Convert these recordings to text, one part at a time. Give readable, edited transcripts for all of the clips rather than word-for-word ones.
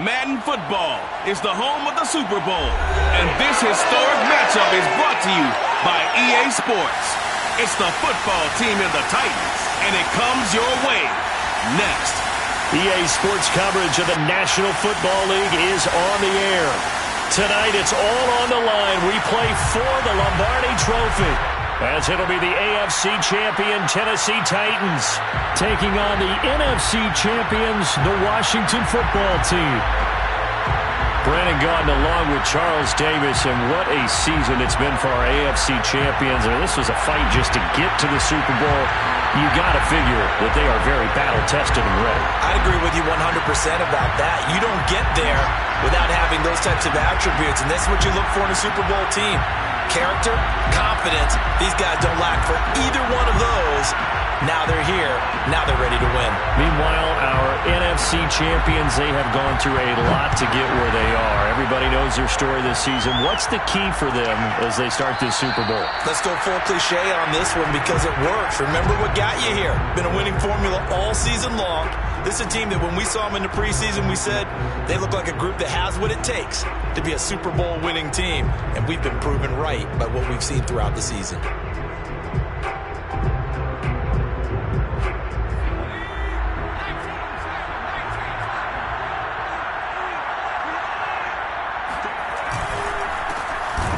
Madden Football is the home of the Super Bowl, and this historic matchup is brought to you by EA Sports. It's the football team and the Titans, and it comes your way next. EA Sports coverage of the National Football League is on the air. Tonight, it's all on the line. We play for the Lombardi Trophy, as it'll be the AFC champion Tennessee Titans taking on the NFC champions, the Washington Football Team. Brandon Gaudin along with Charles Davis, and what a season it's been for our AFC champions. I mean, this was a fight just to get to the Super Bowl. You got to figure that they are very battle-tested and ready. I agree with you 100% about that. You don't get there without having those types of attributes, and that's what you look for in a Super Bowl team. Character, confidence. These guys don't lack for either one of those. Now they're here. Now they're ready to win. Meanwhile, our NFC champions, they have gone through a lot to get where they are. Everybody knows their story this season. What's the key for them as they start this Super Bowl? Let's go full cliche on this one because it works. Remember what got you here. Been a winning formula all season long. This is a team that when we saw them in the preseason, we said they look like a group that has what it takes to be a Super Bowl winning team. And we've been proven right by what we've seen throughout the season.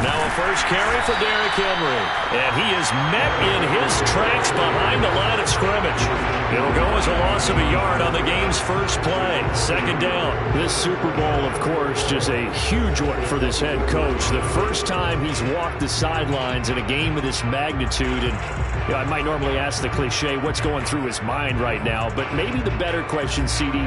Now a first carry for Derrick Henry. And he is met in his tracks behind the line of scrimmage. It'll go as a loss of a yard on the game's first play. Second down. This Super Bowl, of course, just a huge one for this head coach. The first time he's walked the sidelines in a game of this magnitude. And you know, I might normally ask the cliche, what's going through his mind right now? But maybe the better question, CD,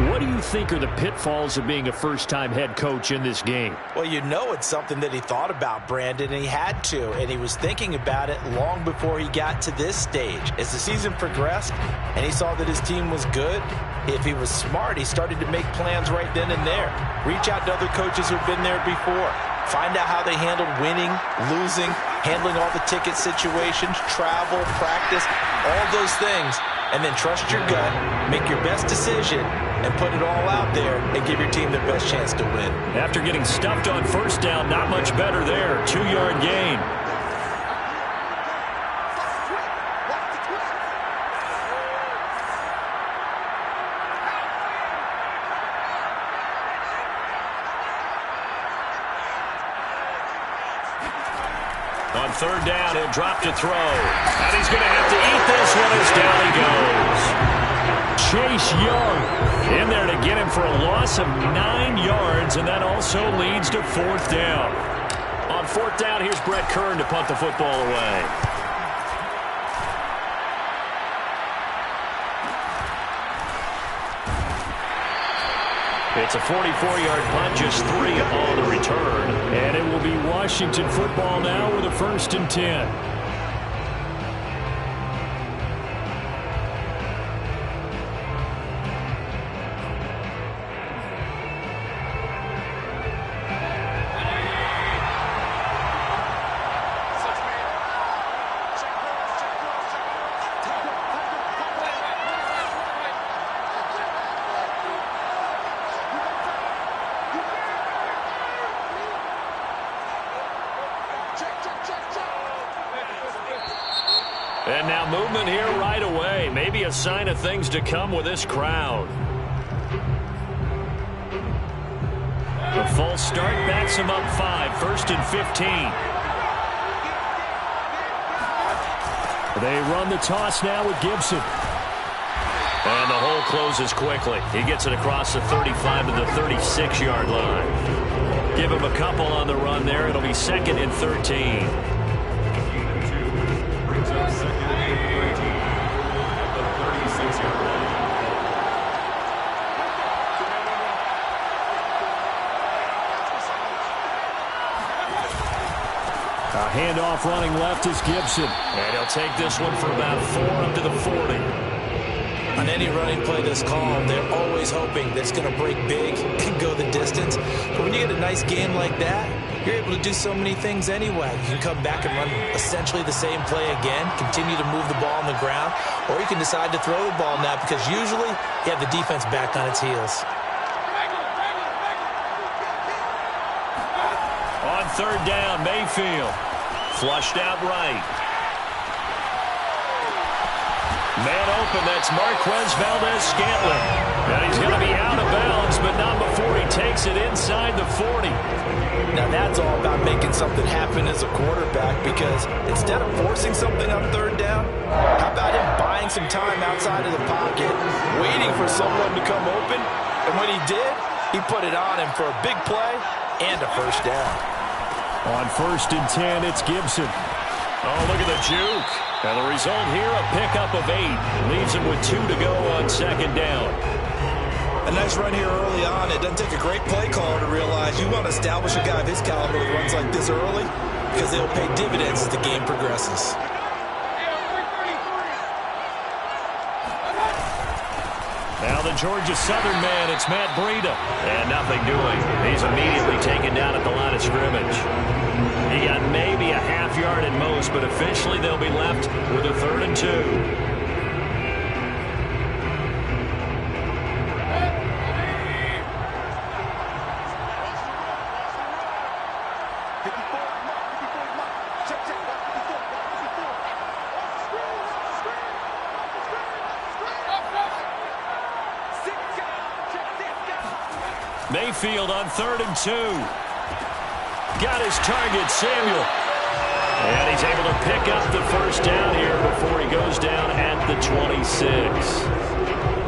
what do you think are the pitfalls of being a first-time head coach in this game? Well, you know it's something that he thought about, Brandon, and he had to. And he was thinking about it long before he got to this stage. As the season progressed and he saw that his team was good, if he was smart, he started to make plans right then and there. Reach out to other coaches who've been there before. Find out how they handled winning, losing, handling all the ticket situations, travel, practice, all those things. And then trust your gut, make your best decision, and put it all out there and give your team the best chance to win. After getting stuffed on first down, not much better there. 2-yard gain. On third down, he'll drop to throw. And he's going to have to eat this one as down he goes. Chase Young in there to get him for a loss of 9 yards, and that also leads to fourth down. On fourth down, here's Brett Kern to punt the football away. It's a 44-yard punt, just 3 on the return. And it will be Washington football now with a 1st and 10. And now movement here right away. Maybe a sign of things to come with this crowd. The false start backs him up 5. 1st and 15. They run the toss now with Gibson. And the hole closes quickly. He gets it across the 35 to the 36-yard line. Give him a couple on the run there. It'll be 2nd and 13. Handoff running left is Gibson. And he'll take this one for about 4 up to the 40. On any running play that's called, they're always hoping that it's going to break big and go the distance. But when you get a nice game like that, you're able to do so many things anyway. You can come back and run essentially the same play again, continue to move the ball on the ground, or you can decide to throw the ball now because usually you have the defense back on its heels. third down. Mayfield flushed out right. Man open, that's Marquez Valdes-Scantling. And he's going to be out of bounds, but not before he takes it inside the 40. Now that's all about making something happen as a quarterback, because instead of forcing something on third down, how about him buying some time outside of the pocket, waiting for someone to come open, and when he did, he put it on him for a big play and a first down. On 1st and 10, it's Gibson. Oh, look at the juke. And the result here, a pickup of 8. Leaves him with 2 to go on 2nd down. A nice run here early on. It doesn't take a great play caller to realize you want to establish a guy of his caliber that runs like this early, because they'll pay dividends as the game progresses. Now the Georgia Southern man, it's Matt Breida. And nothing doing. He's immediately taken down at the line of scrimmage. He got maybe a half yard at most, but officially they'll be left with a 3rd and 2. Mayfield on 3rd and 2. Got his target, Samuel. And he's able to pick up the first down here before he goes down at the 26.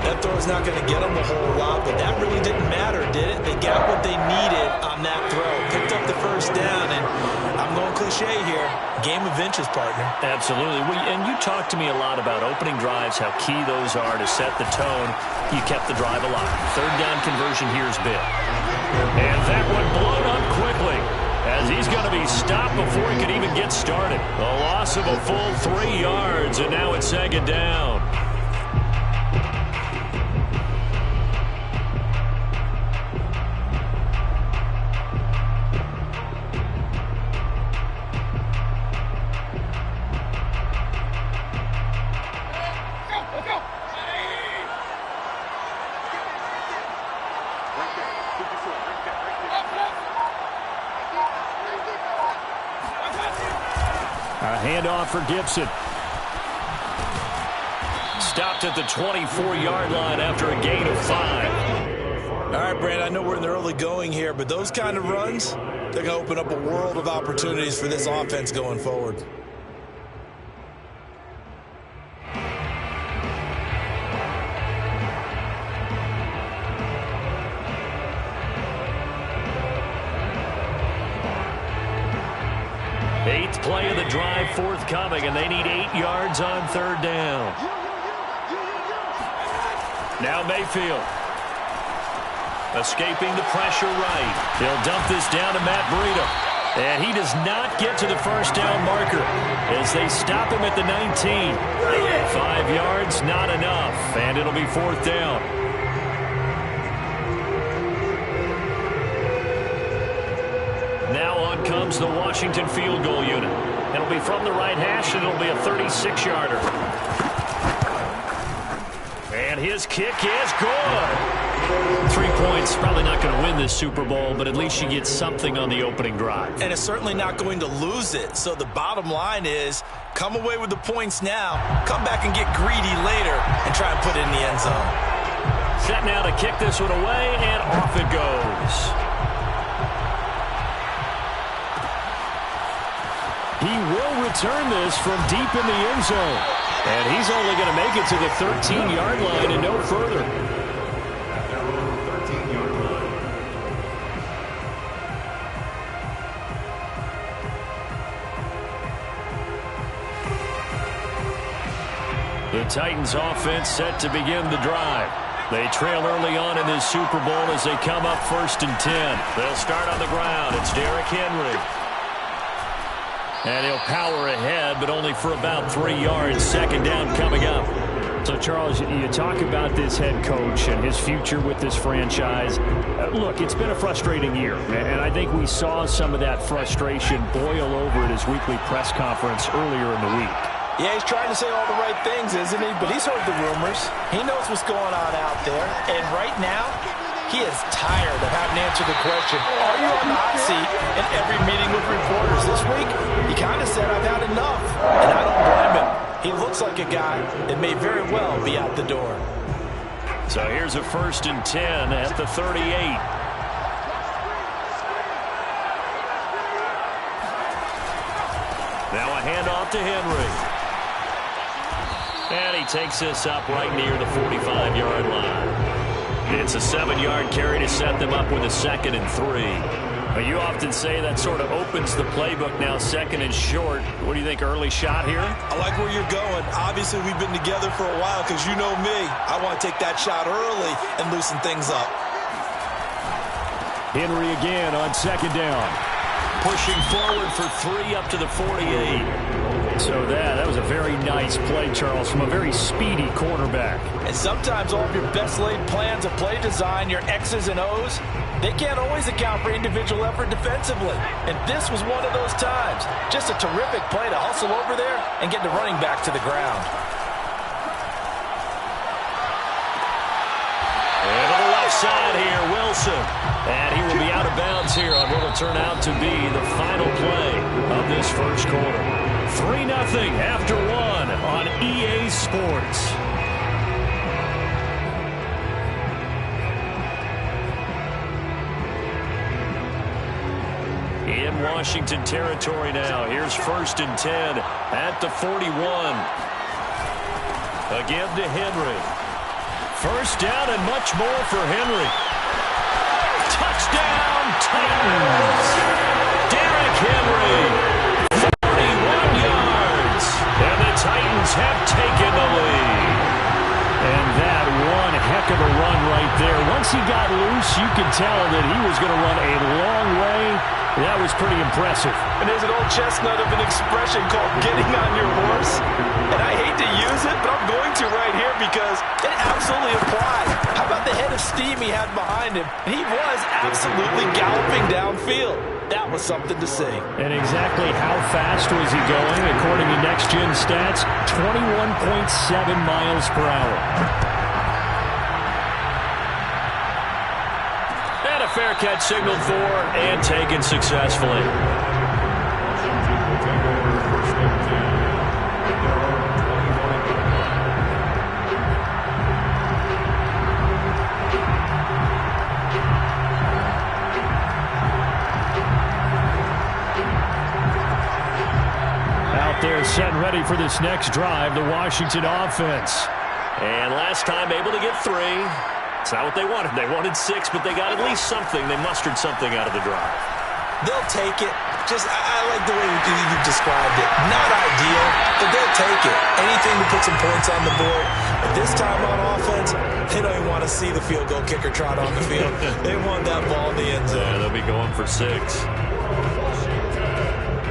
That throw's not going to get them a whole lot, but that really didn't matter, did it? They got what they needed on that throw. Picked up the first down, and I'm going cliche here. Game of inches, partner. Absolutely. And you talked to me a lot about opening drives, how key those are to set the tone. You kept the drive alive. 3rd down conversion here is big. And that one blown up quickly, as he's going to be stopped before he could even get started. A loss of a full 3 yards, and now it's 2nd down. Handoff for Gibson. Stopped at the 24-yard line after a gain of 5. All right, Brand, I know we're in the early going here, but those kind of runs, they're going to open up a world of opportunities for this offense going forward. Eighth play of the drive forthcoming, and they need 8 yards on 3rd down. Now Mayfield. Escaping the pressure right. He'll dump this down to Matt Breida. And he does not get to the first down marker as they stop him at the 19. 5 yards, not enough, and it'll be 4th down. Now on comes the Washington field goal unit. It'll be from the right hash, and it'll be a 36-yarder. And his kick is good. 3 points, probably not going to win this Super Bowl, but at least you get something on the opening drive. And it's certainly not going to lose it. So the bottom line is, come away with the points now, come back and get greedy later, and try and put it in the end zone. Set now to kick this one away, and off it goes. He will return this from deep in the end zone. And he's only going to make it to the 13-yard line and no further. The Titans offense set to begin the drive. They trail early on in this Super Bowl as they come up 1st and 10. They'll start on the ground. It's Derrick Henry. And he'll power ahead, but only for about 3 yards. 2nd down coming up. So, Charles, you talk about this head coach and his future with this franchise. Look, it's been a frustrating year, and I think we saw some of that frustration boil over at his weekly press conference earlier in the week. Yeah, he's trying to say all the right things, isn't he? But he's heard the rumors. He knows what's going on out there. And right now, He is tired of having to answer the question, are you on the hot seat, in every meeting with reporters this week? He kind of said, I've had enough, and I don't blame him. He looks like a guy that may very well be out the door. So here's a 1st and 10 at the 38. Now a handoff to Henry. And he takes this up right near the 45-yard line. It's a 7-yard carry to set them up with a 2nd and 3. But you often say that sort of opens the playbook now, 2nd and short. What do you think, early shot here? I like where you're going. Obviously, we've been together for a while because you know me. I want to take that shot early and loosen things up. Henry again on 2nd down. Pushing forward for 3 up to the 48. So that was a very nice play, Charles, from a very speedy quarterback. And sometimes all of your best laid plans of play design, your X's and O's, they can't always account for individual effort defensively. And this was one of those times. Just a terrific play to hustle over there and get the running back to the ground. And to the left side here, Wilson. And he will be out of bounds here on what will turn out to be the final play of this first quarter. 3-0 after 1 on EA Sports. In Washington territory now. Here's 1st and 10 at the 41. Again to Henry. 1st down and much more for Henry. Touchdown, Titans! Derrick Henry. Titans have taken the lead. And that one heck of a run right there. Once he got loose, you could tell that he was going to run a long way. That was pretty impressive. And there's an old chestnut of an expression called getting on your horse. And I hate to use it, but I'm going to right here because it absolutely applies. How about the head of steam he had behind him? He was absolutely galloping downfield. That was something to see. And exactly how fast was he going? According to Next Gen Stats, 21.7 miles per hour. And a fair catch signaled for and taken successfully. They're set and ready for this next drive, the Washington offense. And last time able to get 3. It's not what they wanted. They wanted 6, but they got at least something. They mustered something out of the drive. They'll take it. I like the way you described it. Not ideal, but they'll take it. Anything to put some points on the board. But this time on offense, they don't even want to see the field goal kicker trot on the field. They want that ball in the end zone. Yeah, they'll be going for 6.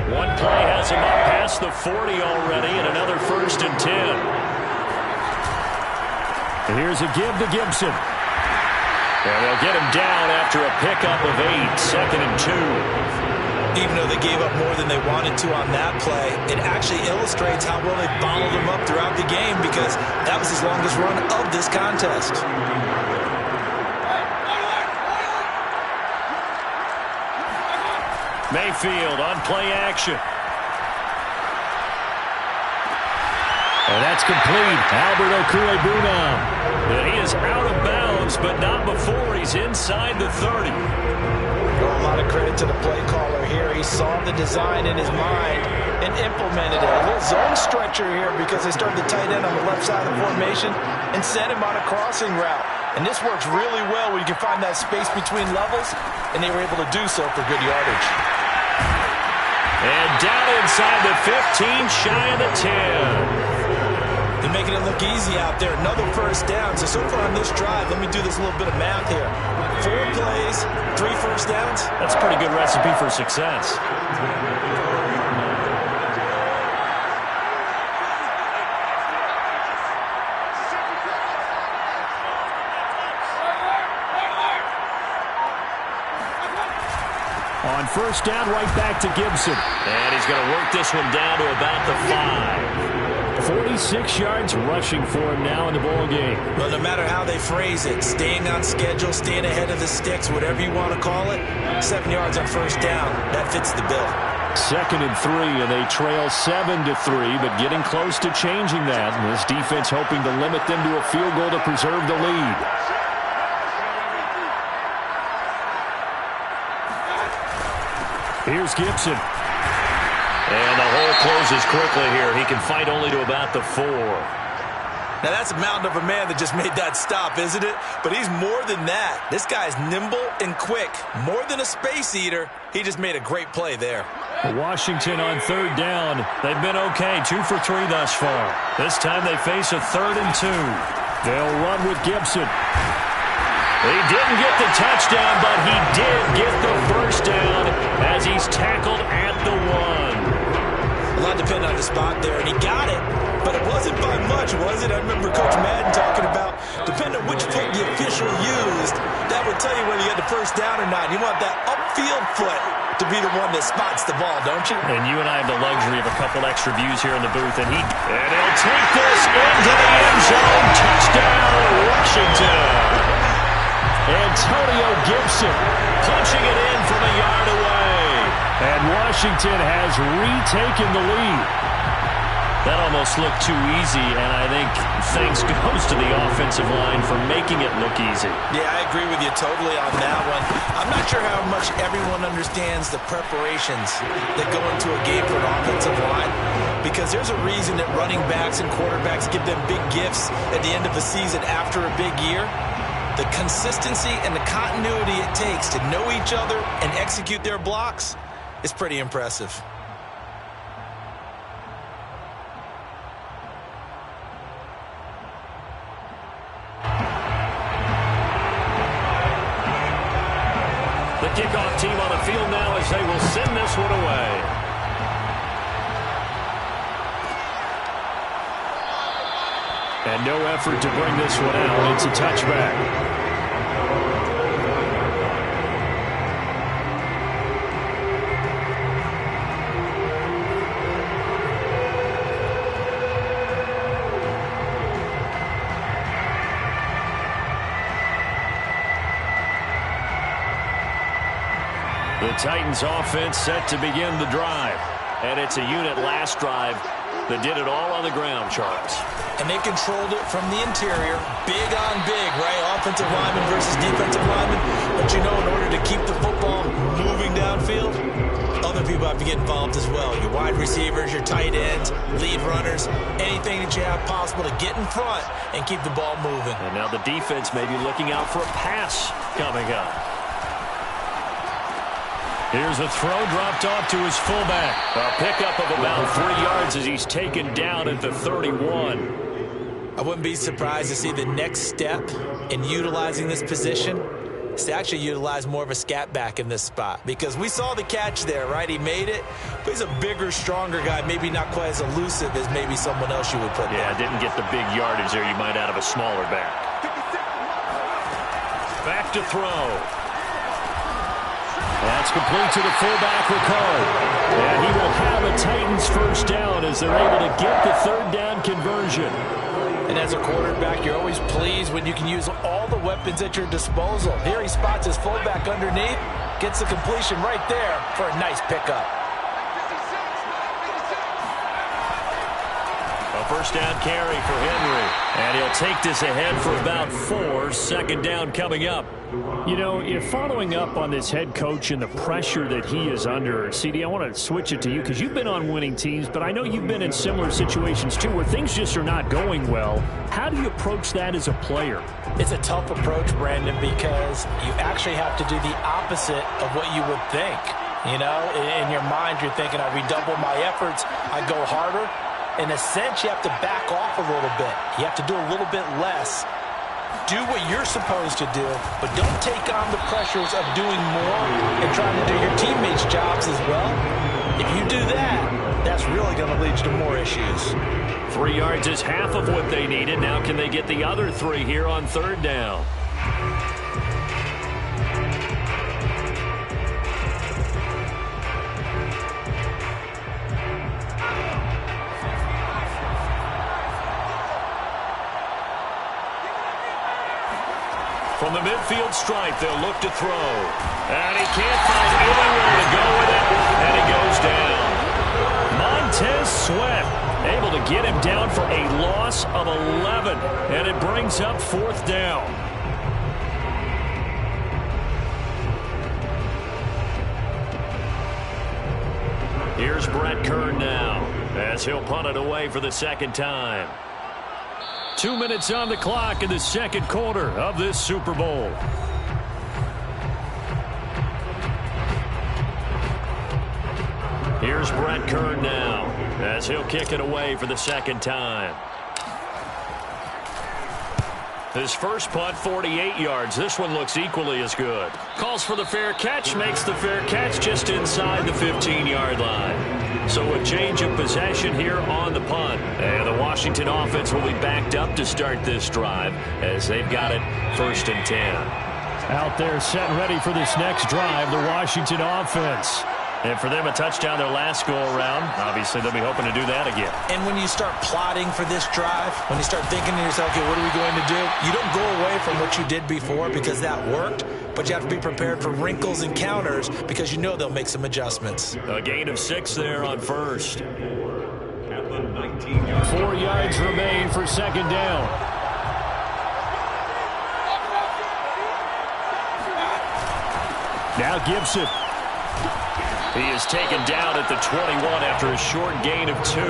One play has him up past the 40 already, and another 1st and 10. And here's a give to Gibson. And they'll get him down after a pickup of 8, 2nd and 2. Even though they gave up more than they wanted to on that play, it actually illustrates how well they followed him up throughout the game because that was his longest run of this contest. Mayfield on play action. And that's complete. Albert Okwuegbunam. And he is out of bounds, but not before he's inside the 30. A lot of credit to the play caller here. He saw the design in his mind and implemented it. A little zone stretcher here because they started the tight end on the left side of the formation and sent him on a crossing route. And this works really well when you can find that space between levels, and they were able to do so for good yardage. And down inside the 15, shy of the 10. They're making it look easy out there. Another 1st down. So far on this drive, let me do this little bit of math here. 4 plays, 3 1st downs. That's a pretty good recipe for success. On 1st down, right back to Gibson. And he's going to work this one down to about the 5. 46 yards rushing for him now in the ball game. Well, no matter how they phrase it, staying on schedule, staying ahead of the sticks, whatever you want to call it, 7 yards on first down, that fits the bill. 2nd and 3, and they trail 7-3, but getting close to changing that. And this defense hoping to limit them to a field goal to preserve the lead. Here's Gibson. And the hole closes quickly here. He can fight only to about the 4. Now, that's a mountain of a man that just made that stop, isn't it? But he's more than that. This guy's nimble and quick. More than a space eater. He just made a great play there. Washington on 3rd down. They've been okay, 2 for 3 thus far. This time they face a 3rd and 2. They'll run with Gibson. He didn't get the touchdown, but he did get the first down as he's tackled at the 1. A lot depended on the spot there, and he got it. But it wasn't by much, was it? I remember Coach Madden talking about, depending on which foot the official used, that would tell you whether you had the first down or not. You want that upfield foot to be the one that spots the ball, don't you? And you and I have the luxury of a couple extra views here in the booth, and he'll take this into the end zone. Touchdown, Washington. Antonio Gibson Punching it in from a yard away. And Washington has retaken the lead. That almost looked too easy, and I think thanks goes to the offensive line for making it look easy. Yeah, I agree with you totally on that one. I'm not sure how much everyone understands the preparations that go into a game for an offensive line, because there's a reason that running backs and quarterbacks give them big gifts at the end of a season after a big year. The consistency and the continuity it takes to know each other and execute their blocks is pretty impressive. The kickoff team on the field now as they will send this one away. And no effort to bring this one out. It's a touchback. The Titans offense set to begin the drive. And it's a unit last drive that did it all on the ground, Charles. And they controlled it from the interior, big on big, right? Offensive lineman versus defensive lineman. But you know, in order to keep the football moving downfield, other people have to get involved as well. Your wide receivers, your tight ends, lead runners, anything that you have possible to get in front and keep the ball moving. And now the defense may be looking out for a pass coming up. Here's a throw dropped off to his fullback. A pickup of about 3 yards as he's taken down at the 31. I wouldn't be surprised to see the next step in utilizing this position is to actually utilize more of a scat back in this spot, because we saw the catch there, right? He made it, but he's a bigger, stronger guy, maybe not quite as elusive as maybe someone else you would put there. Yeah, didn't get the big yardage there you might out of a smaller back. Back to throw. That's complete to the fullback, Ricard. And he will have a Titans first down as they're able to get the 3rd down conversion. And as a quarterback, you're always pleased when you can use all the weapons at your disposal. Here he spots his fullback underneath, gets the completion right there for a nice pickup. A first down carry for Henry. And he'll take this ahead for about 4. 2nd down coming up. You know, you're following up on this head coach and the pressure that he is under. CD, I want to switch it to you because you've been on winning teams, but I know you've been in similar situations too where things just are not going well. How do you approach that as a player? It's a tough approach, Brandon, because you actually have to do the opposite of what you would think. You know, in your mind, you're thinking, I redouble my efforts, I go harder. In a sense, you have to back off a little bit. You have to do a little bit less. Do what you're supposed to do, but don't take on the pressures of doing more and trying to do your teammates' jobs as well. If you do that, that's really going to lead to more issues. 3 yards is half of what they needed. Now can they get the other 3 here on 3rd down? From the midfield stripe, they'll look to throw. And he can't find anywhere to go with it, and he goes down. Montez Sweat able to get him down for a loss of 11, and it brings up 4th down. Here's Brett Kern now, as he'll punt it away for the 2nd time. 2 minutes on the clock in the 2nd quarter of this Super Bowl. Here's Brett Kern now, as he'll kick it away for the 2nd time. His first punt, 48 yards. This one looks equally as good. Calls for the fair catch, makes the fair catch just inside the 15-yard line. So a change of possession here on the punt. And the Washington offense will be backed up to start this drive as they've got it 1st and 10. Out there set and ready for this next drive, the Washington offense. And for them, a touchdown their last go-around. Obviously, they'll be hoping to do that again. And when you start plotting for this drive, when you start thinking to yourself, okay, what are we going to do? You don't go away from what you did before because that worked, but you have to be prepared for wrinkles and counters because you know they'll make some adjustments. A gain of 6 there on 1st. 4 yards remain for 2nd down. Now Gibson. He is taken down at the 21 after a short gain of 2.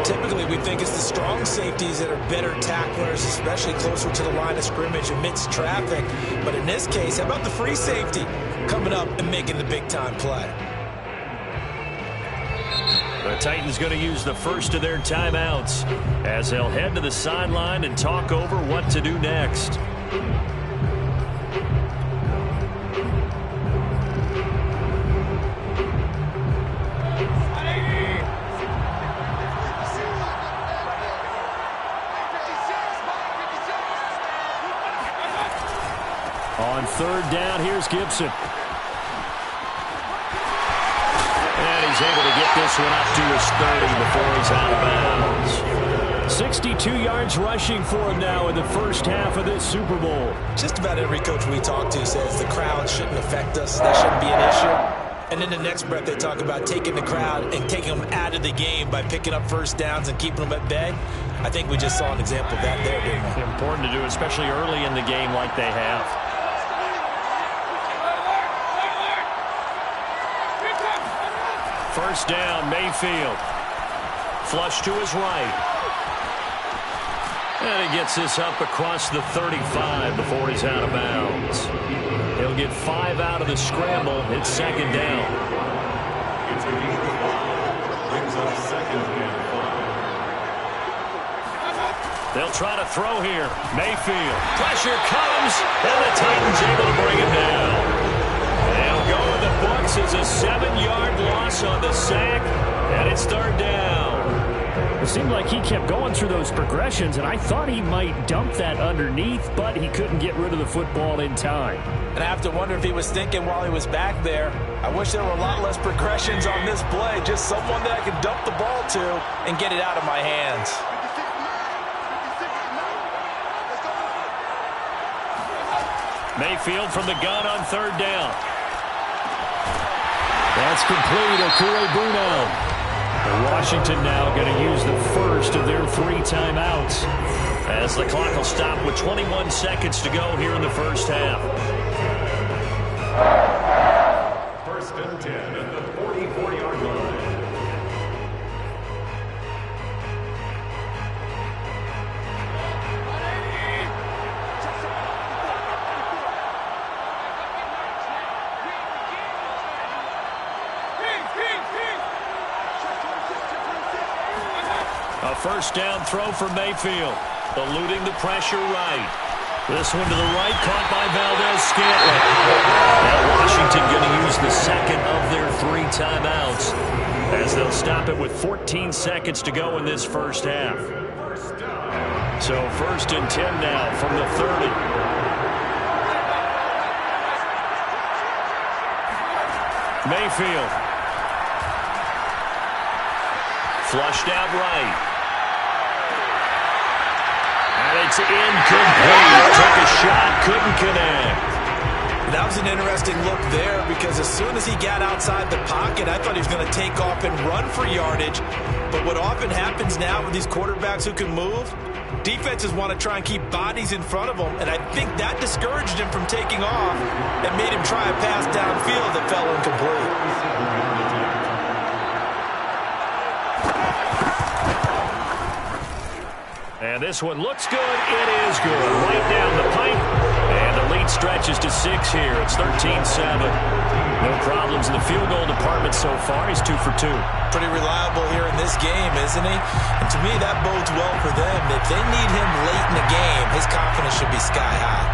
Typically, we think it's the strong safeties that are better tacklers, especially closer to the line of scrimmage amidst traffic. But in this case, how about the free safety coming up and making the big-time play? The Titans going to use the first of their timeouts as they'll head to the sideline and talk over what to do next. On 3rd down, here's Gibson. And he's able to get this one up to his 30 before he's out of bounds. 62 yards rushing for him now in the first half of this Super Bowl. Just about every coach we talk to says the crowd shouldn't affect us. That shouldn't be an issue. And in the next breath, they talk about taking the crowd and taking them out of the game by picking up 1st downs and keeping them at bay. I think we just saw an example of that there, didn't we? Important to do, especially early in the game like they have. 1st down, Mayfield. Flush to his right. And he gets this up across the 35 before he's out of bounds. He'll get 5 out of the scramble. It's 2nd down. They'll try to throw here. Mayfield. Pressure comes, and the Titans able to bring him down. They'll go in the books as a 7-yard loss on the sack, and it's 3rd down. It seemed like he kept going through those progressions, and I thought he might dump that underneath, but he couldn't get rid of the football in time. And I have to wonder if he was thinking while he was back there, I wish there were a lot less progressions on this play, just someone that I could dump the ball to and get it out of my hands. Mayfield from the gun on 3rd down. That's complete. Okure Bruno. Washington now going to use the first of their 3 timeouts. As the clock will stop with 21 seconds to go here in the first half. 1st and 10 at the 44-yard line. A 1st down throw for Mayfield. Eluding the pressure right. This one to the right, caught by Valdez-Scantling. Now Washington going to use the 2nd of their 3 timeouts as they'll stop it with 14 seconds to go in this first half. So 1st and 10 now from the 30. Mayfield. Flushed out right. And he it's incomplete. Took a shot, couldn't connect. That was an interesting look there because as soon as he got outside the pocket, I thought he was going to take off and run for yardage. But what often happens now with these quarterbacks who can move, defenses want to try and keep bodies in front of them, and I think that discouraged him from taking off and made him try a pass downfield that fell incomplete. And this one looks good. It is good. Right down the pipe. And the lead stretches to 6 here. It's 13-7. No problems in the field goal department so far. He's 2 for 2. Pretty reliable here in this game, isn't he? And to me, that bodes well for them. If they need him late in the game, his confidence should be sky high.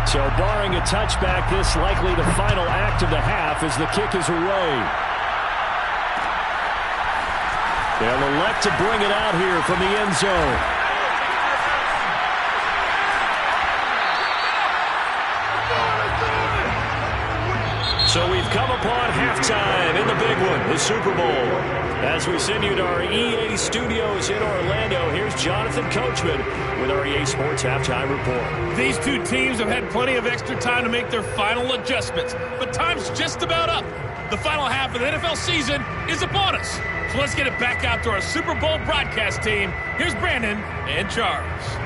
So barring a touchback, this likely the final act of the half as the kick is away. They'll elect to bring it out here from the end zone. So we've come upon halftime in the big one, the Super Bowl. As we send you to our EA studios in Orlando, here's Jonathan Coachman with our EA Sports Halftime Report. These two teams have had plenty of extra time to make their final adjustments, but time's just about up. The final half of the NFL season is upon us. So let's get it back out to our Super Bowl broadcast team. Here's Brandon and Charles.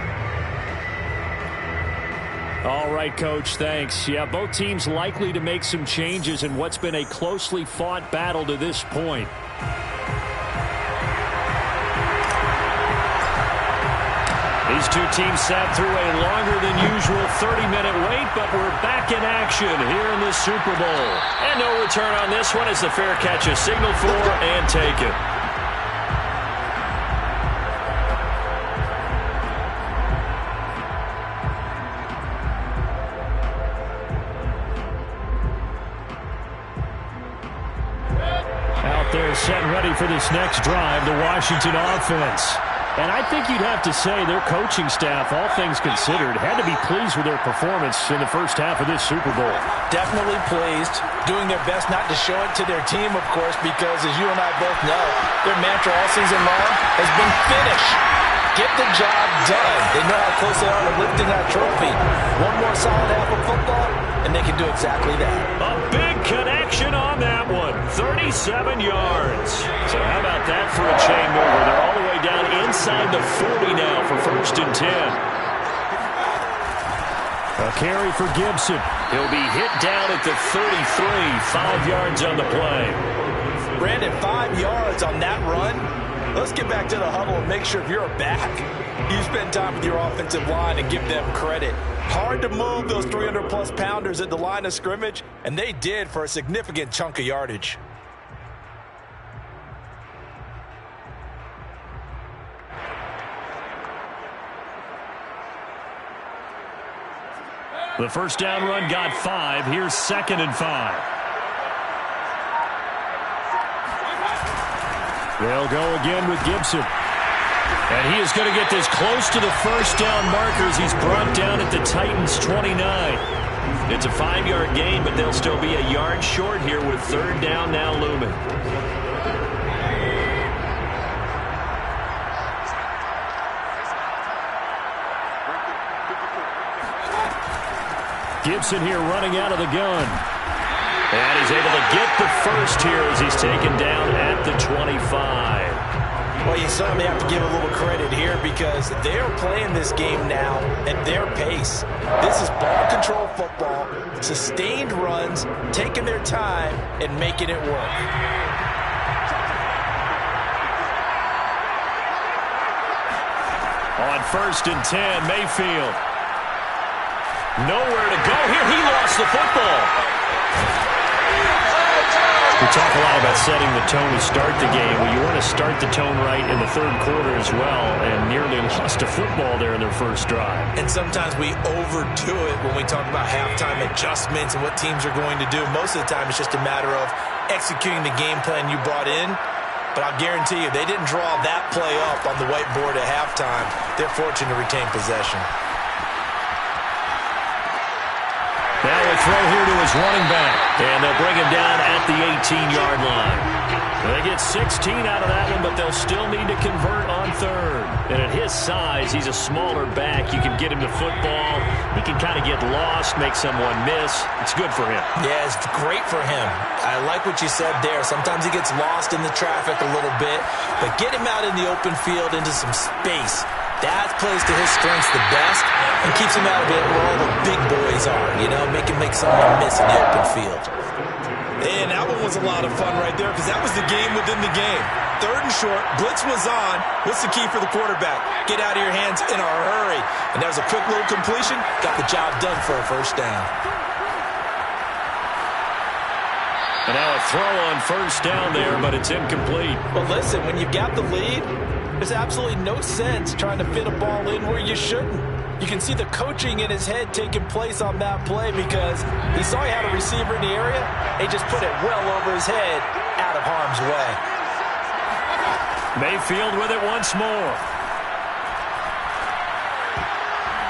All right, Coach, thanks. Yeah, both teams likely to make some changes in what's been a closely fought battle to this point. These two teams sat through a longer than usual 30-minute wait, but we're back in action here in the Super Bowl. And no return on this one as the fair catch is signaled for and taken. Out there set and ready for this next drive, the Washington offense. And I think you'd have to say their coaching staff, all things considered, had to be pleased with their performance in the first half of this Super Bowl. Definitely pleased, doing their best not to show it to their team, of course, because as you and I both know, their mantra all season long has been finish. Get the job done. They know how close they are to lifting that trophy. One more solid half of football, and they can do exactly that. A big connection on that one. 37 yards. So how about that for a chain mover? They're all the way down inside the 40 now for 1st and 10. A carry for Gibson. He'll be hit down at the 33. 5 yards on the play. Brandon, 5 yards on that run. Let's get back to the huddle and make sure if you're a back, you spend time with your offensive line and give them credit. Hard to move those 300-plus pounders at the line of scrimmage, and they did for a significant chunk of yardage. The first down run got 5. Here's 2nd and 5. They'll go again with Gibson. And he is going to get this close to the first down markers. He's brought down at the Titans' 29. It's a 5-yard gain, but they'll still be a yard short here with 3rd down now looming. Gibson here running out of the gun. And he's able to get the first here as he's taken down at the 25. Well, you certainly have to give a little credit here because they're playing this game now at their pace. This is ball control football, sustained runs, taking their time and making it work. On 1st and 10, Mayfield. Nowhere to go here. He lost the football. We talk a lot about setting the tone to start the game. Well, you want to start the tone right in the 3rd quarter as well, and nearly lost a football there in their first drive. And sometimes we overdo it when we talk about halftime adjustments and what teams are going to do. Most of the time, it's just a matter of executing the game plan you brought in. But I'll guarantee you, they didn't draw that play up on the whiteboard at halftime. They're fortunate to retain possession. Now a throw here to his running back. And they'll bring him down at the 18-yard line. They get 16 out of that one, but they'll still need to convert on third. And at his size, he's a smaller back. You can get him to football. He can kind of get lost, make someone miss. It's good for him. Yeah, it's great for him. I like what you said there. Sometimes he gets lost in the traffic a little bit, but get him out in the open field into some space. That plays to his strengths the best and keeps him out of it where all the big boys are, you know, make him make someone miss in the open field. And that one was a lot of fun right there because that was the game within the game. Third and short, blitz was on. What's the key for the quarterback? Get out of your hands in a hurry. And that was a quick little completion. Got the job done for a first down. And now a throw on first down there, but it's incomplete. Well, listen, when you've got the lead, there's absolutely no sense trying to fit a ball in where you shouldn't. You can see the coaching in his head taking place on that play because he saw he had a receiver in the area. He just put it well over his head out of harm's way. Mayfield with it once more.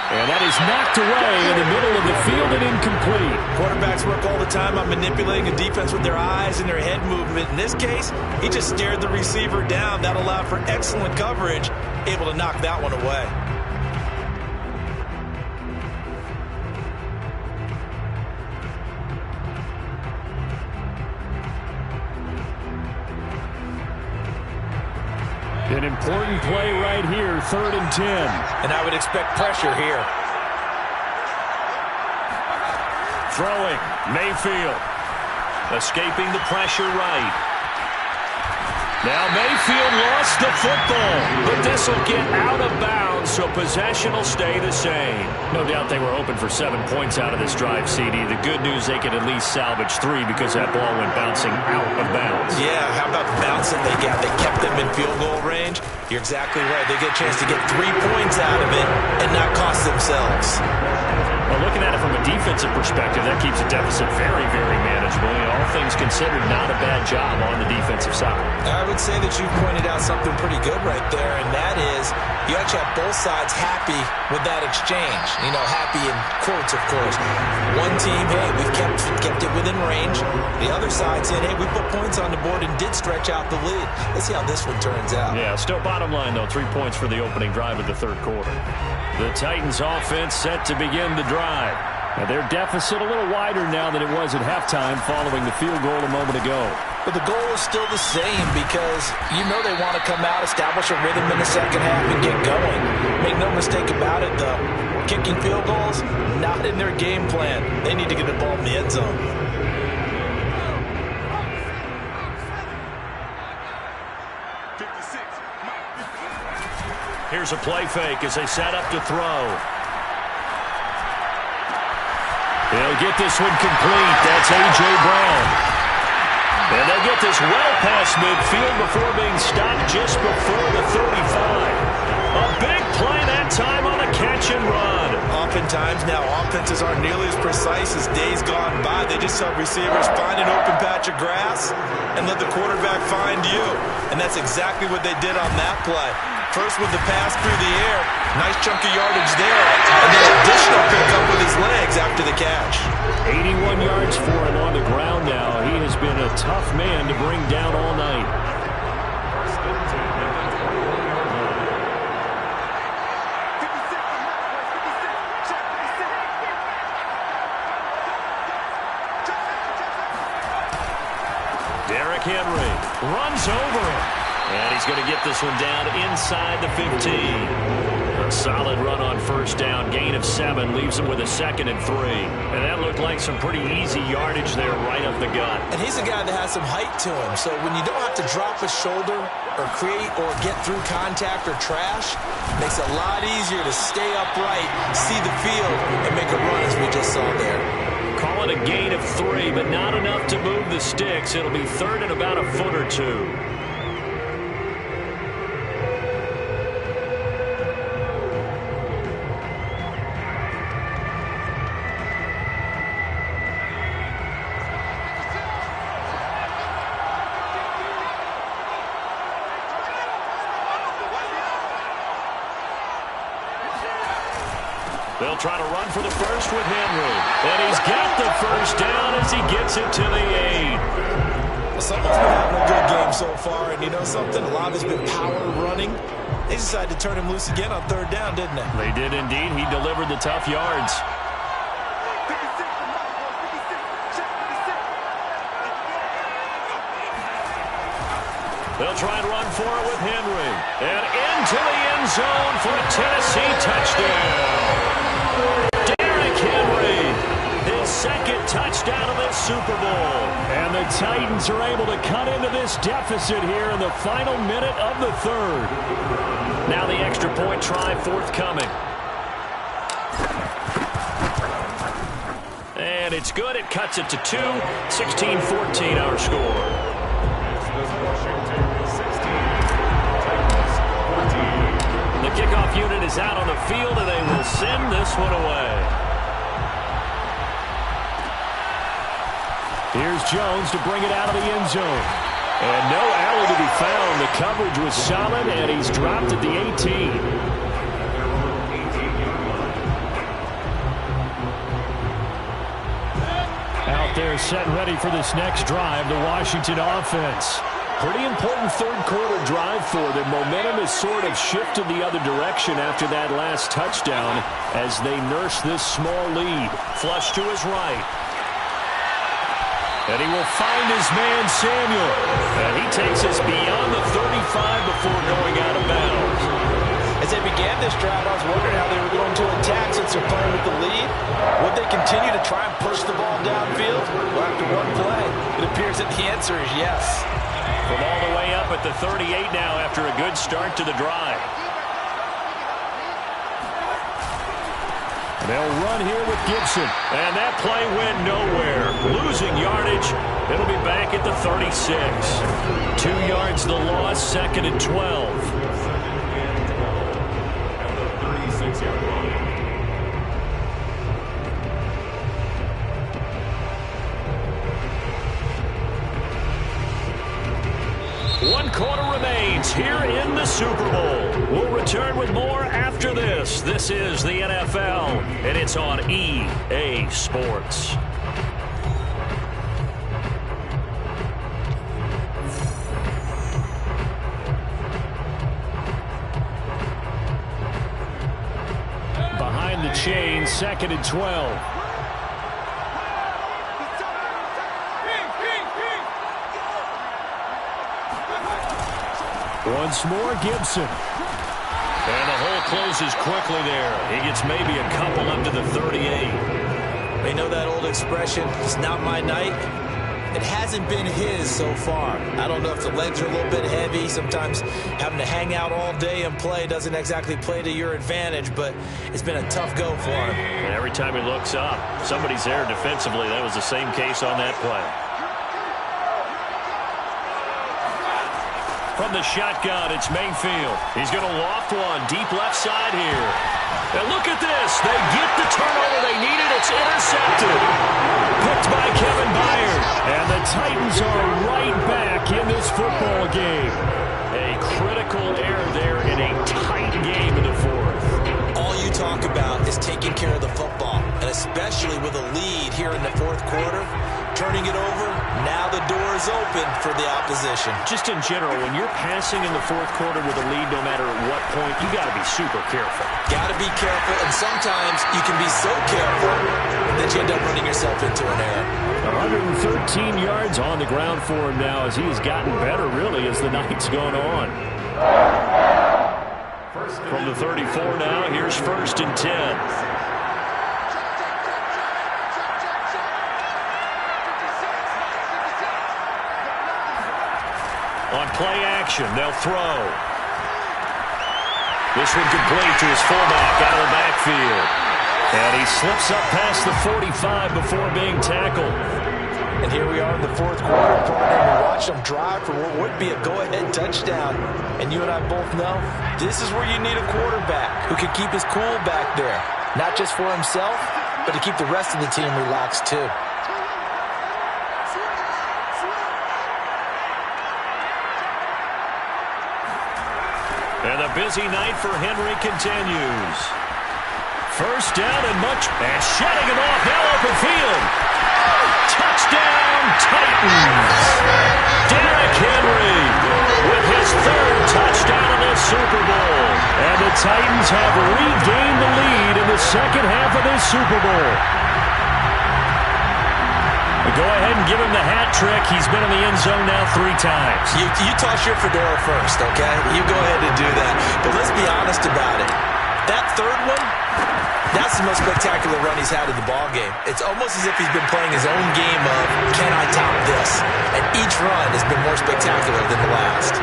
And that is knocked away in the middle of the field and incomplete. Quarterbacks work all the time on manipulating a defense with their eyes and their head movement. In this case, he just stared the receiver down. That allowed for excellent coverage, able to knock that one away. An important play right here, 3rd and 10. And I would expect pressure here. Throwing, Mayfield. Escaping the pressure right. Now Mayfield lost the football, but this will get out of bounds, so possession will stay the same. No doubt they were hoping for 7 points out of this drive, CD. The good news, they could at least salvage 3 because that ball went bouncing out of bounds. Yeah, how about the bouncing they got? They kept them in field goal range. You're exactly right. They get a chance to get 3 points out of it and not cost themselves. Well, looking at it from a defensive perspective, that keeps the deficit very, very manageable. You know, all things considered, not a bad job on the defensive side. I would say that you pointed out something pretty good right there, and that is you actually have both sides happy with that exchange. You know, happy in quotes, of course. One team, hey, we've kept it within range. The other side saying, hey, we put points on the board and did stretch out the lead. Let's see how this one turns out. Yeah, still bottom line, though, 3 points for the opening drive of the third quarter. The Titans offense set to begin the drive. Now their deficit a little wider now than it was at halftime following the field goal a moment ago. But the goal is still the same because you know they want to come out, establish a rhythm in the second half, and get going. Make no mistake about it, though. Kicking field goals, not in their game plan. They need to get the ball in the end zone. Here's a play fake as they set up to throw. They'll get this one complete. That's A.J. Brown. And they'll get this well past midfield before being stopped just before the 35. A big play that time on a catch and run. Oftentimes now, offenses aren't nearly as precise as days gone by. They just help receivers find an open patch of grass and let the quarterback find you. And that's exactly what they did on that play. First with the pass through the air. Nice chunk of yardage there. And then additional pickup with his legs after the catch. 81 yards for him on the ground now. He has been a tough man to bring down all night. Derrick Henry runs over him. And he's going to get this one down inside the 15. A solid run on first down. Gain of 7 leaves him with a 2nd and 3. And that looked like some pretty easy yardage there right up the gut. And he's a guy that has some height to him. So when you don't have to drop a shoulder or create or get through contact or trash, it makes it a lot easier to stay upright, see the field, and make a run as we just saw there. Call it a gain of 3, but not enough to move the sticks. It'll be 3rd and about a foot or 2. They'll try to run for the first with Henry. And he's got the first down as he gets it to the 8. Someone's been having a good game so far, and you know something? A lot of it's been power running. They decided to turn him loose again on third down, didn't they? They did indeed. He delivered the tough yards. They'll try and run for it with Henry. And into the end zone for a Tennessee touchdown. Derrick Henry, his second touchdown of this Super Bowl. And the Titans are able to cut into this deficit here in the final minute of the third. Now the extra point try forthcoming. And it's good. It cuts it to 2. 16-14 our score. The kickoff unit is out on the field, and they will send this one away. Here's Jones to bring it out of the end zone. And no alley to be found. The coverage was solid, and he's dropped at the 18. Out there set and ready for this next drive, the Washington offense. Pretty important third-quarter drive for them. Momentum has sort of shifted the other direction after that last touchdown as they nurse this small lead. Flush to his right. And he will find his man, Samuel. And he takes us beyond the 35 before going out of bounds. As they began this drive, I was wondering how they were going to attack since they're playing with the lead. Would they continue to try and push the ball downfield? Well, after one play, it appears that the answer is yes. From all the way up at the 38 now after a good start to the drive. They'll run here with Gibson. And that play went nowhere. Losing yardage. It'll be back at the 36. 2 yards the loss, 2nd and 12. One quarter remains here in the Super Bowl. We'll return with more after this. This is the NFL, and it's on EA Sports. Behind the chain, 2nd and 12. Once more, Gibson. And the hole closes quickly there. He gets maybe a couple up to the 38. They know that old expression, it's not my night. It hasn't been his so far. I don't know if the legs are a little bit heavy. Sometimes having to hang out all day and play doesn't exactly play to your advantage, but it's been a tough go for him. And every time he looks up, somebody's there defensively. That was the same case on that play. From the shotgun, it's Mayfield. He's going to loft one deep left side here. And look at this. They get the turnover they needed. It's intercepted. Picked by Kevin Byard. And the Titans are right back in this football game. A critical error there in a tight game in the fourth. All you talk about is taking care of the football, and especially with a lead here in the fourth quarter, turning it over, now the door is open for the opposition. Just in general, when you're passing in the fourth quarter with a lead, no matter at what point, you got to be super careful. Got to be careful, and sometimes you can be so careful that you end up running yourself into an error. 113 yards on the ground for him now as he has gotten better, really, as the night's gone on. From the 34 now, here's 1st and 10. On play action, they'll throw. This one complete to his fullback out of the backfield. And he slips up past the 45 before being tackled. And here we are in the fourth quarter, partner. We watched them drive for what would be a go-ahead touchdown. And you and I both know this is where you need a quarterback who can keep his cool back there. Not just for himself, but to keep the rest of the team relaxed too. And the busy night for Henry continues. First down and much. And shedding it off. Now open field. Touchdown, Titans. Derrick Henry with his third touchdown of the Super Bowl. And the Titans have regained the lead in the second half of this Super Bowl. Go ahead and give him the hat trick. He's been in the end zone now 3 times. You toss your fedora first, okay? You go ahead and do that. But let's be honest about it. That third one, that's the most spectacular run he's had in the ballgame. It's almost as if he's been playing his own game of, can I top this? And each run has been more spectacular than the last.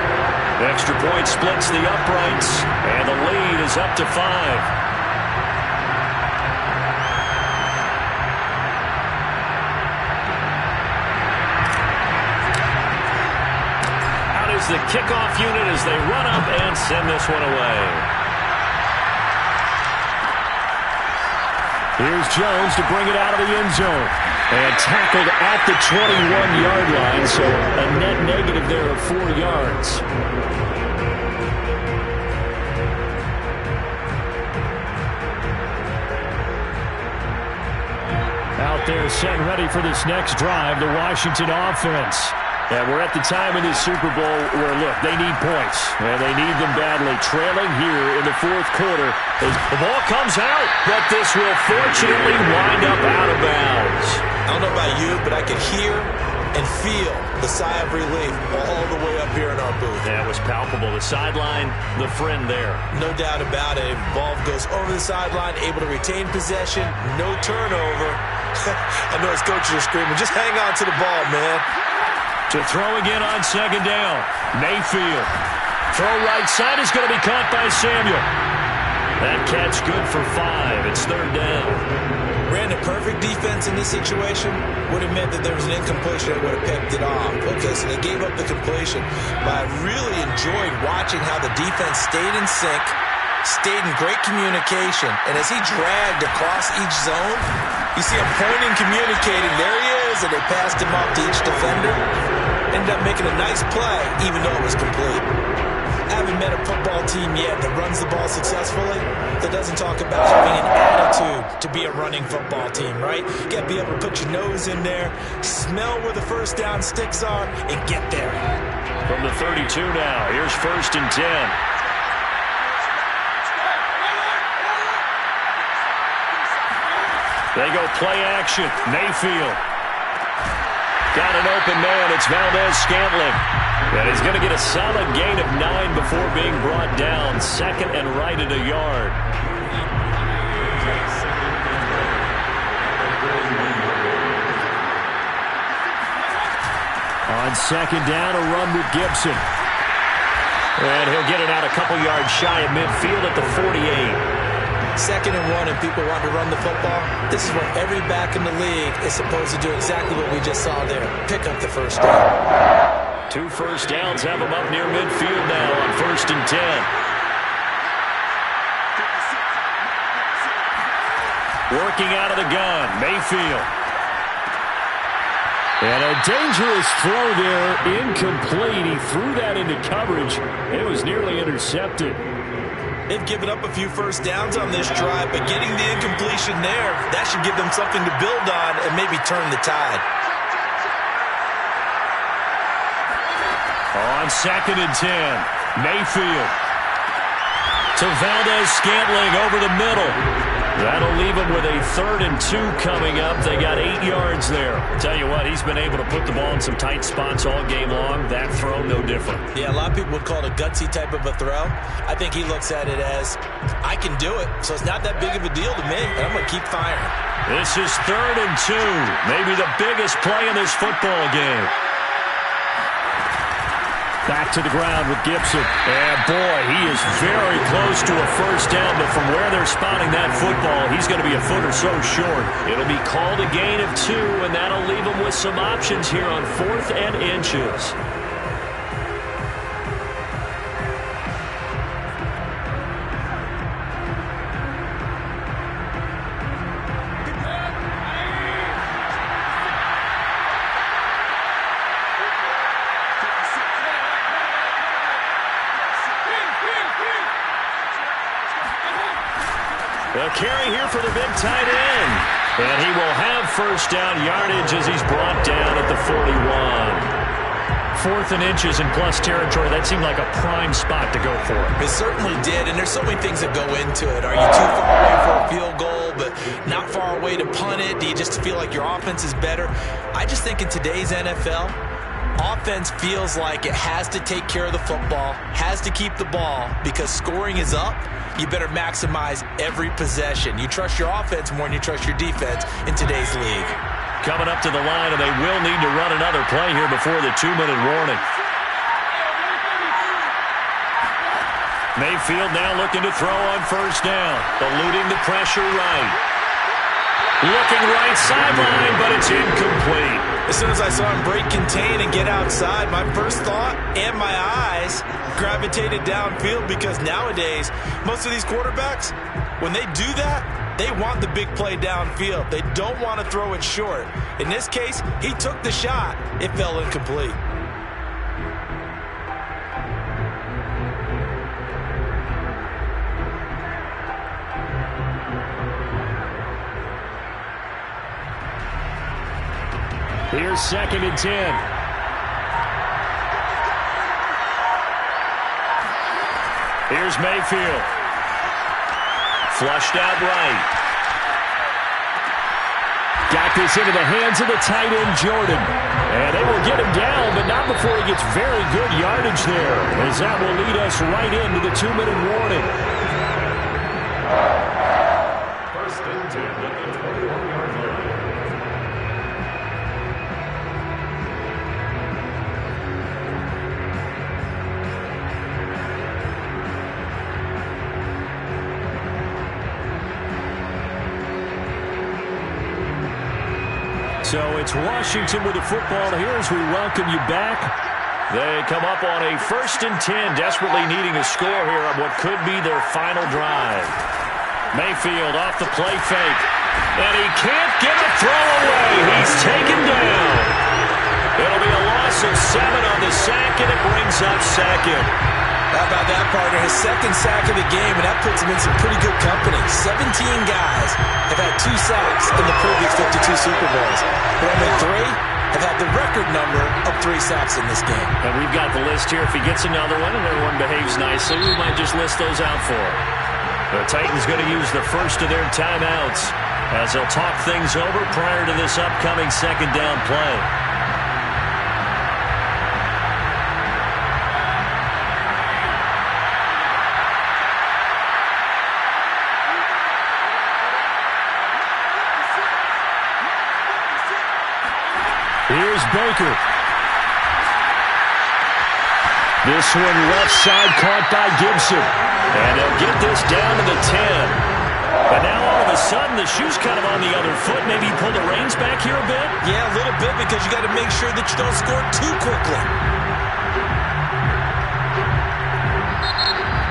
The extra point splits the uprights, and the lead is up to 5. The kickoff unit as they run up and send this one away. Here's Jones to bring it out of the end zone. And tackled at the 21-yard line, so a net negative there of 4 yards. Out there set and ready for this next drive, the Washington offense. And we're at the time in this Super Bowl where, look, they need points, and they need them badly. Trailing here in the fourth quarter as the ball comes out, but this will fortunately wind up out of bounds. I don't know about you, but I could hear and feel the sigh of relief all the way up here in our booth. That was palpable. The sideline, the friend there. No doubt about it. Ball goes over the sideline, able to retain possession, no turnover. I know his coaches are screaming, just hang on to the ball, man. To throw again on second down. Mayfield. Throw right side is going to be caught by Samuel. That catch good for 5. It's third down. Ran a perfect defense in this situation. Would have meant that there was an incompletion that would have picked it off. Okay, so they gave up the completion. But I really enjoyed watching how the defense stayed in sync, stayed in great communication. And as he dragged across each zone, you see him pointing, communicating. There he is, and they passed him off to each defender. Ended up making a nice play, even though it was complete. I haven't met a football team yet that runs the ball successfully that doesn't talk about having an attitude to be a running football team, right? You got to be able to put your nose in there, smell where the first down sticks are, and get there. From the 32 now, here's 1st and 10. They go play action. Mayfield. Got an open man. It's Valdez-Scantling. And he's going to get a solid gain of 9 before being brought down. 2nd and right at a yard. On second down, a run with Gibson. And he'll get it out a couple yards shy of midfield at the 48. 2nd and 1 and people want to run the football. This is what every back in the league is supposed to do, exactly what we just saw there. Pick up the first down. 2 first downs have them up near midfield now on 1st and 10. Working out of the gun, Mayfield. And a dangerous throw there, incomplete. He threw that into coverage. It was nearly intercepted. They've given up a few first downs on this drive, but getting the incompletion there, that should give them something to build on and maybe turn the tide. On 2nd and 10, Mayfield to Valdez-Scantling over the middle. That'll leave them with a 3rd and 2 coming up. They got 8 yards there. Tell you what, he's been able to put the ball in some tight spots all game long. That throw, no different. Yeah, a lot of people would call it a gutsy type of a throw. I think he looks at it as, I can do it, so it's not that big of a deal to me, and I'm going to keep firing. This is 3rd and 2. Maybe the biggest play in this football game. Back to the ground with Gibson. And, boy, he is very close to a first down, but from where they're spotting that football, he's going to be a foot or so short. It'll be called a gain of 2, and that'll leave him with some options here on 4th and inches. The carry here for the big tight end. And he will have first down yardage as he's brought down at the 41. 4th and inches in plus territory. That seemed like a prime spot to go for. It certainly did, and there's so many things that go into it. Are you too far away for a field goal, but not far away to punt it? Do you just feel like your offense is better? I just think in today's NFL, offense feels like it has to take care of the football, has to keep the ball, because scoring is up. You better maximize every possession. You trust your offense more than you trust your defense in today's league. Coming up to the line, and they will need to run another play here before the 2-minute warning. Mayfield now looking to throw on first down. Eluding the pressure right. Looking right sideline, but it's incomplete. As soon as I saw him break contain and get outside, my first thought and my eyes gravitated downfield, because nowadays, most of these quarterbacks, when they do that, they want the big play downfield. They don't want to throw it short. In this case, he took the shot. It fell incomplete. Here's 2nd and 10. Here's Mayfield. Flushed out right. Got this into the hands of the tight end, Jordan. And they will get him down, but not before he gets very good yardage there, as that will lead us right into the 2-minute warning. First and 10 at the 21-yard line. So it's Washington with the football here as we welcome you back. They come up on a 1st and 10, desperately needing a score here on what could be their final drive. Mayfield off the play fake. And he can't get a throw away. He's taken down. It'll be a loss of 7 on the sack, and it brings up 2nd. How about that, partner? His 2nd sack of the game, and that puts him in some pretty good company. 17 guys have had 2 sacks in the previous 52 Super Bowls, but only 3 have had the record number of 3 sacks in this game. And we've got the list here. If he gets another one and everyone behaves nicely, we might just list those out for him. The Titans going to use the first of their timeouts as they'll talk things over prior to this upcoming 2nd down play. Here's Baker. This one left side caught by Gibson. And they'll get this down to the 10. But now all of a sudden the shoe's kind of on the other foot. Maybe you pull the reins back here a bit? Yeah, a little bit, because you got to make sure that you don't score too quickly.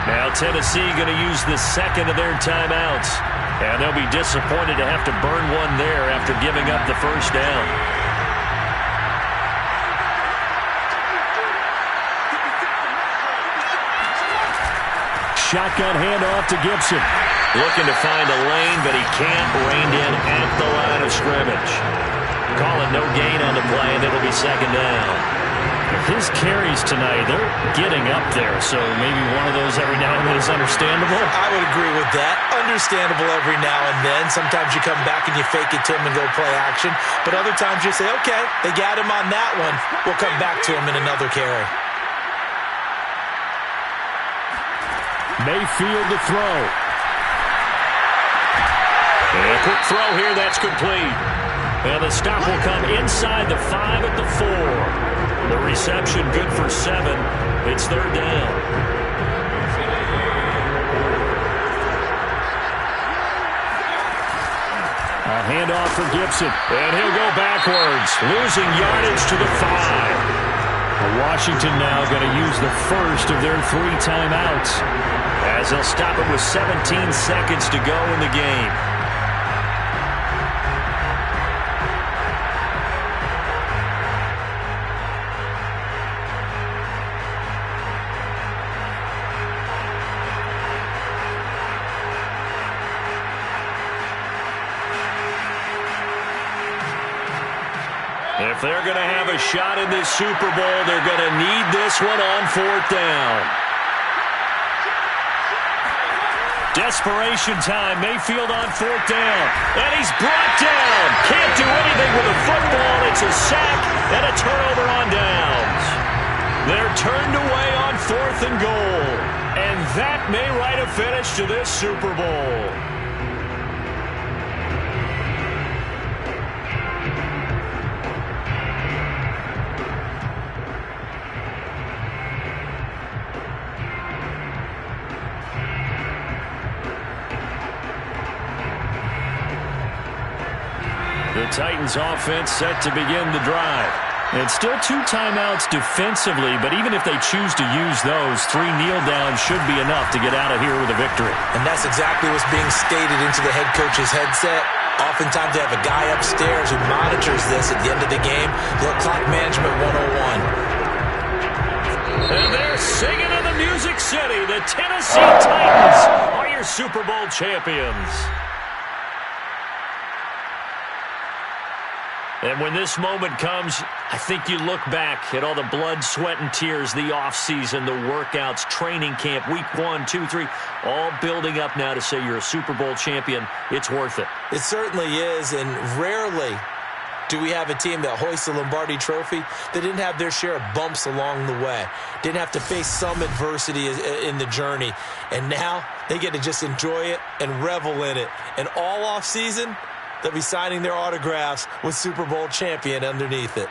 Now Tennessee going to use the 2nd of their timeouts. And they'll be disappointed to have to burn one there after giving up the first down. Shotgun handoff to Gibson. Looking to find a lane, but he can't. Reined in at the line of scrimmage. Calling no gain on the play, and it'll be 2nd down. His carries tonight, they're getting up there, so maybe one of those every now and then is understandable. I would agree with that. Understandable every now and then. Sometimes you come back and you fake it to him and go play action. But other times you say, okay, they got him on that one. We'll come back to him in another carry. Mayfield to throw. And a quick throw here, that's complete. And the stop will come inside the 5 at the 4. The reception good for 7. It's 3rd down. A handoff for Gibson. And he'll go backwards, losing yardage to the 5. Washington now going to use the first of their 3 timeouts, as they'll stop it with 17 seconds to go in the game. If they're going to have a shot in this Super Bowl, they're going to need this one on 4th down. Desperation time. Mayfield on 4th down. And he's brought down. Can't do anything with the football. It's a sack and a turnover on downs. They're turned away on 4th and goal. And that may write a finish to this Super Bowl. The Titans offense set to begin the drive. It's still 2 timeouts defensively, but even if they choose to use those, 3 kneel downs should be enough to get out of here with a victory. And that's exactly what's being stated into the head coach's headset. Oftentimes they have a guy upstairs who monitors this at the end of the game. Look, clock management 101. And they're singing in the Music City. The Tennessee Titans are your Super Bowl champions. And when this moment comes, I think you look back at all the blood, sweat, and tears, the offseason, the workouts, training camp, week 1, 2, 3, all building up now to say you're a Super Bowl champion. It's worth it. It certainly is, and rarely do we have a team that hoists the Lombardi Trophy that didn't have their share of bumps along the way, didn't have to face some adversity in the journey, and now they get to just enjoy it and revel in it. And all offseason, they'll be signing their autographs with Super Bowl champion underneath it.